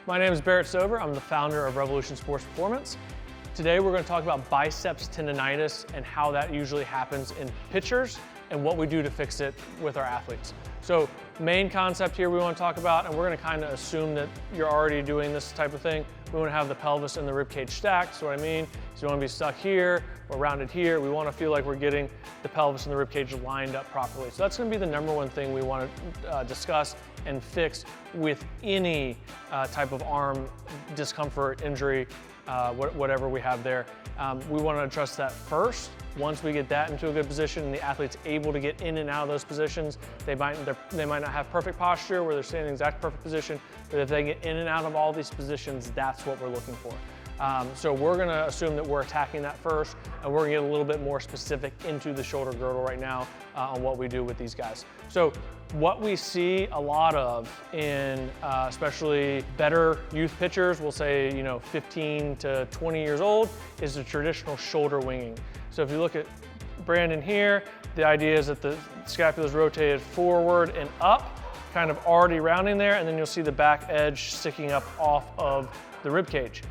My name is Barrett Sober. I'm the founder of Revolution Sports Performance. Today we're going to talk about biceps tendonitis and how that usually happens in pitchers and what we do to fix it with our athletes. So main concept here we want to talk about, and we're going to kind of assume that you're already doing this type of thing. We want to have the pelvis and the rib cage stacked. So what I mean is you want to be stuck here or rounded here. We want to feel like we're getting the pelvis and the rib cage lined up properly. So that's going to be the number one thing we want to discuss and fix with any type of arm discomfort, injury, whatever we have there. We want to address that first. Once we get that into a good position and the athlete's able to get in and out of those positions, they might not have perfect posture where they're standing in the exact perfect position, but if they get in and out of all these positions, that's what we're looking for. So we're going to assume that we're attacking that first, and we're going to get a little bit more specific into the shoulder girdle right now on what we do with these guys. So what we see a lot of in especially better youth pitchers, we'll say 15 to 20 years old, is the traditional shoulder winging. So if you look at Brandon here, the idea is that the scapula is rotated forward and up, kind of already rounding there, and then you'll see the back edge sticking up off of the rib cage.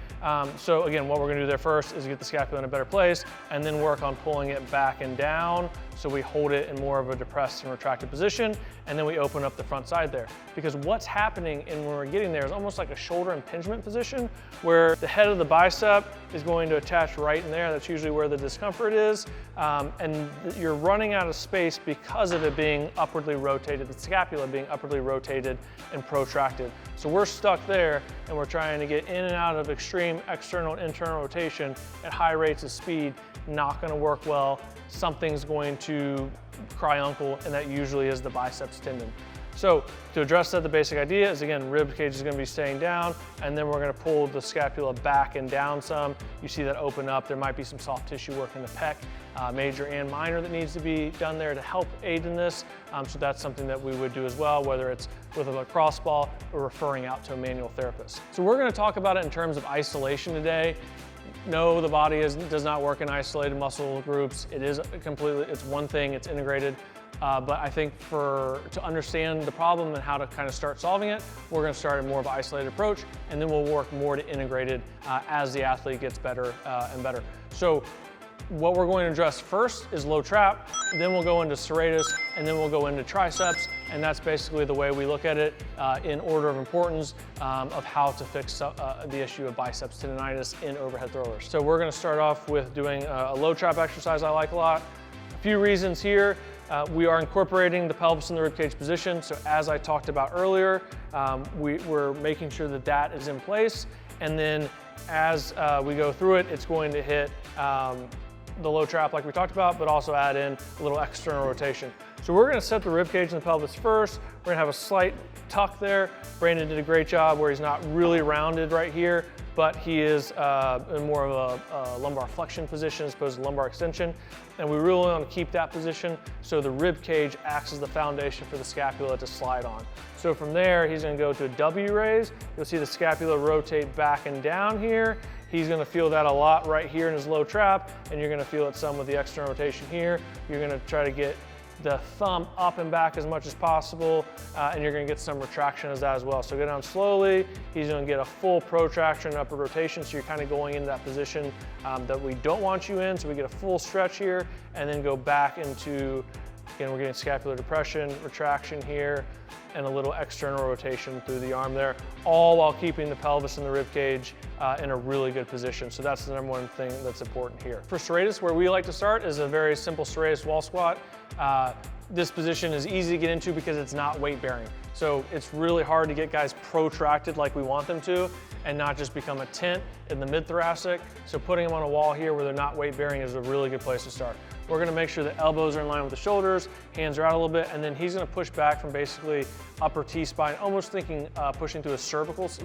So again, what we're gonna do there first is get the scapula in a better place and then work on pulling it back and down so we hold it in more of a depressed and retracted position, and then we open up the front side there. Because what's happening when we're getting there is almost like a shoulder impingement position where the head of the bicep is going to attach right in there. That's usually where the discomfort is. And you're running out of space because of it being upwardly rotated, the scapula being upwardly rotated and protracted. So we're stuck there and we're trying to get in and out of extreme external and internal rotation at high rates of speed. Not going to work well. Something's going to cry uncle, and that usually is the biceps tendon. So to address that, the basic idea is, again, rib cage is going to be staying down, and then we're going to pull the scapula back and down some. You see that open up. There might be some soft tissue work in the pec, major and minor, that needs to be done there to help aid in this. So that's something that we would do as well, whether it's with a lacrosse ball or referring out to a manual therapist. So we're going to talk about it in terms of isolation today. No, the body does not work in isolated muscle groups. It is it's one thing, it's integrated. But I think to understand the problem and how to kind of start solving it, we're going to start in more of an isolated approach, and then we'll work more to integrate it as the athlete gets better and better. So what we're going to address first is low trap, then we'll go into serratus, and then we'll go into triceps, and that's basically the way we look at it in order of importance of how to fix the issue of biceps tendonitis in overhead throwers. So we're going to start off with doing a low trap exercise I like a lot. A few reasons here. We are incorporating the pelvis in the ribcage position. So as I talked about earlier, we're making sure that that is in place. And then as we go through it, it's going to hit the low trap like we talked about, but also add in a little external rotation. So we're going to set the ribcage and the pelvis first. We're going to have a slight tuck there. Brandon did a great job where he's not really rounded right here, but he is in more of a lumbar flexion position as opposed to lumbar extension. And we really want to keep that position so the rib cage acts as the foundation for the scapula to slide on. So from there, he's going to go to a W raise. You'll see the scapula rotate back and down here. He's going to feel that a lot right here in his low trap, and you're going to feel it some with the external rotation here. You're going to try to get the thumb up and back as much as possible, and you're going to get some retraction as that as well. So go down slowly. He's going to get a full protraction and upward rotation, so you're kind of going into that position that we don't want you in. So we get a full stretch here, and then go back into, again, we're getting scapular depression, retraction here, and a little external rotation through the arm there, all while keeping the pelvis and the rib cage in a really good position. So that's the number one thing that's important here. For serratus, where we like to start is a very simple serratus wall squat. This position is easy to get into because it's not weight bearing. So it's really hard to get guys protracted like we want them to and not just become a tent in the mid-thoracic. So putting them on a wall here where they're not weight bearing is a really good place to start. We're gonna make sure the elbows are in line with the shoulders, hands are out a little bit, and then he's gonna push back from basically upper T-spine, almost thinking pushing to a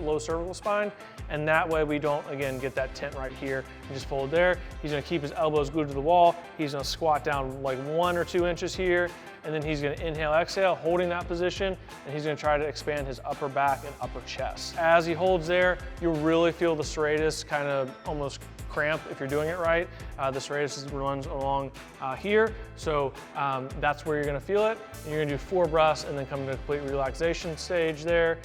low cervical spine, and that way we don't, again, get that tent right here and just fold there. He's gonna keep his elbows glued to the wall. He's gonna squat down like 1 or 2 inches here, and then he's gonna inhale, exhale, holding that position, and he's gonna try to expand his upper back and upper chest. As he holds there, you'll really feel the serratus kind of almost cramp if you're doing it right. The serratus runs along here, so that's where you're gonna feel it. And you're gonna do 4 breaths and then come to a complete relaxation stage there.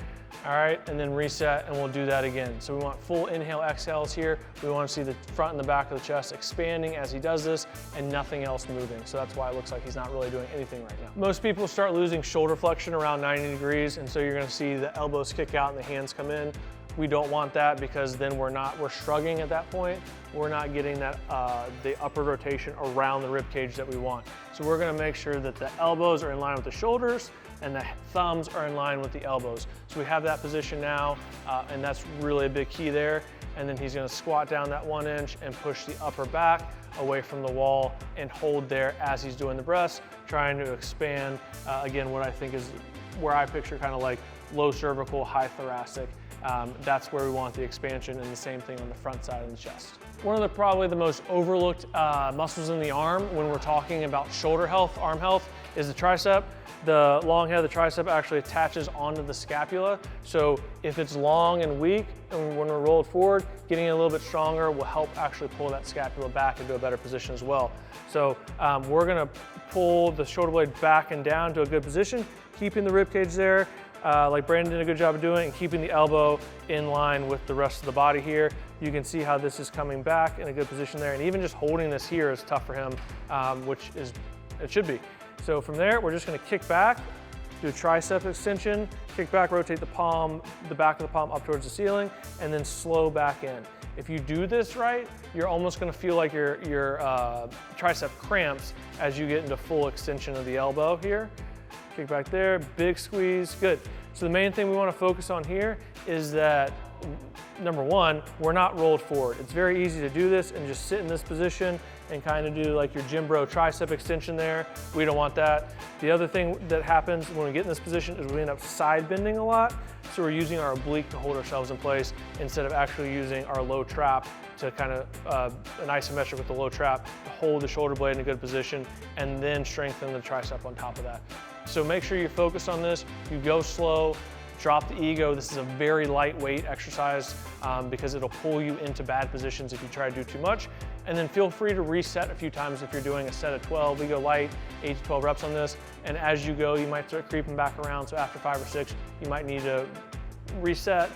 All right, and then reset, and we'll do that again. So we want full inhale, exhales here. We want to see the front and the back of the chest expanding as he does this, and nothing else moving. So that's why it looks like he's not really doing anything right now. Most people start losing shoulder flexion around 90 degrees, and so you're going to see the elbows kick out and the hands come in. We don't want that because then we're shrugging at that point. We're not getting that the upward rotation around the rib cage that we want. So we're gonna make sure that the elbows are in line with the shoulders and the thumbs are in line with the elbows. So we have that position now, and that's really a big key there. And then he's gonna squat down that 1 inch and push the upper back away from the wall and hold there as he's doing the breaths, trying to expand, again, what I think is where I picture kind of like low cervical, high thoracic. That's where we want the expansion, and the same thing on the front side of the chest. One of probably the most overlooked muscles in the arm when we're talking about shoulder health, arm health, is the tricep. The long head of the tricep actually attaches onto the scapula. So if it's long and weak, and when we're rolled forward, getting it a little bit stronger will help actually pull that scapula back into a better position as well. So we're gonna pull the shoulder blade back and down to a good position, keeping the rib cage there, like Brandon did a good job of doing, and keeping the elbow in line with the rest of the body here. You can see how this is coming back in a good position there, and even just holding this here is tough for him, which is, it should be. So from there, we're just gonna kick back, do a tricep extension, kick back, rotate the palm, the back of the palm up towards the ceiling, and then slow back in. If you do this right, you're almost gonna feel like your tricep cramps as you get into full extension of the elbow here. Kick back there, big squeeze, good. So the main thing we want to focus on here is that, number one, we're not rolled forward. It's very easy to do this and just sit in this position and kind of do like your gym bro tricep extension there. We don't want that. The other thing that happens when we get in this position is we end up side bending a lot. So we're using our oblique to hold ourselves in place instead of actually using our low trap to kind of an isometric with the low trap to hold the shoulder blade in a good position and then strengthen the tricep on top of that. So make sure you focus on this, you go slow, drop the ego. This is a very lightweight exercise because it'll pull you into bad positions if you try to do too much. And then feel free to reset a few times if you're doing a set of 12. We go light, 8 to 12 reps on this. And as you go, you might start creeping back around. So after 5 or 6, you might need to reset,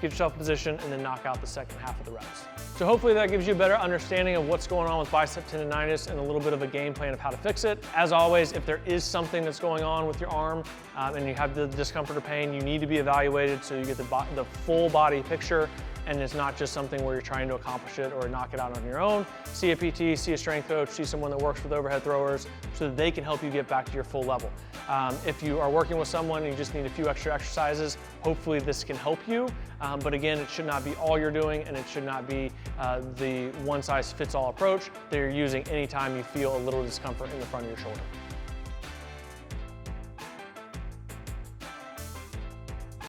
get yourself in position, and then knock out the second half of the reps. So hopefully that gives you a better understanding of what's going on with bicep tendonitis and a little bit of a game plan of how to fix it. As always, if there is something that's going on with your arm and you have the discomfort or pain, you need to be evaluated so you get the full body picture, and it's not just something where you're trying to accomplish it or knock it out on your own. See a PT, see a strength coach, see someone that works with overhead throwers so that they can help you get back to your full level. If you are working with someone and you just need a few extra exercises, hopefully this can help you. But again, it should not be all you're doing, and it should not be the one-size-fits-all approach that you're using anytime you feel a little discomfort in the front of your shoulder.